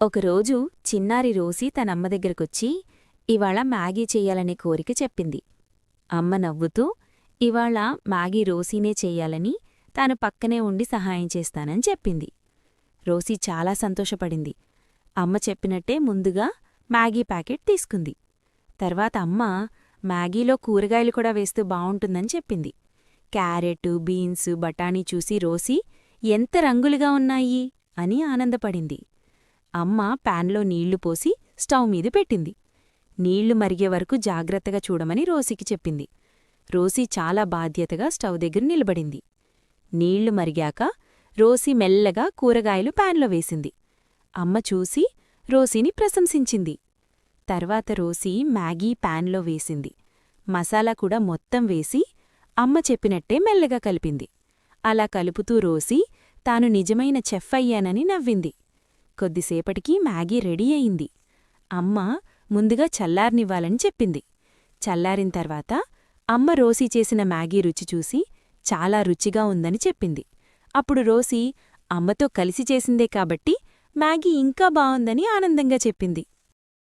ఒకరోజు చిన్నారి రోసి తనమ్మ దగ్గరకొచ్చి ఇవాళ మ్యాగీ చెయ్యాలనే కోరిక చెప్పింది. అమ్మ నవ్వుతూ ఇవాళ మ్యాగీ రోసీనే చెయ్యాలని తాను పక్కనే ఉండి సహాయం చేస్తానని చెప్పింది. రోసీ చాలా సంతోషపడింది. అమ్మ చెప్పినట్టే ముందుగా మ్యాగీ ప్యాకెట్ తీసుకుంది. తర్వాత అమ్మ మ్యాగీలో కూరగాయలు కూడా వేస్తూ బావుంటుందని చెప్పింది. క్యారెట్, బీన్స్, బఠానీ చూసి రోసీ ఎంత రంగులుగా ఉన్నాయి అని ఆనందపడింది. అమ్మ ప్యాన్లో నీళ్లు పోసి స్టవ్ మీద పెట్టింది. నీళ్లు మరిగే వరకు జాగ్రత్తగా చూడమని రోసీకి చెప్పింది. రోసీ చాలా బాధ్యతగా స్టవ్ దగ్గర నిలబడింది. నీళ్లు మరిగాక రోసీ మెల్లగా కూరగాయలు ప్యాన్లో వేసింది. అమ్మ చూసి రోసీని ప్రశంసించింది. తర్వాత రోసీ మ్యాగీ ప్యాన్లో వేసింది. మసాలా కూడా మొత్తం వేసి అమ్మ చెప్పినట్టే మెల్లగా కలిపింది. అలా కలుపుతూ రోసీ తాను నిజమైన చెఫ్ అయ్యానని నవ్వింది. కొద్దిసేపటికి మ్యాగీ రెడీ అయింది. అమ్మ ముందుగా చల్లారనివ్వాలని చెప్పింది. చల్లారిన అమ్మ రోసీ చేసిన మ్యాగీ రుచి చూసి చాలా రుచిగా ఉందని చెప్పింది. అప్పుడు రోసీ అమ్మతో కలిసి చేసిందే కాబట్టి మ్యాగీ ఇంకా బావుందని ఆనందంగా చెప్పింది.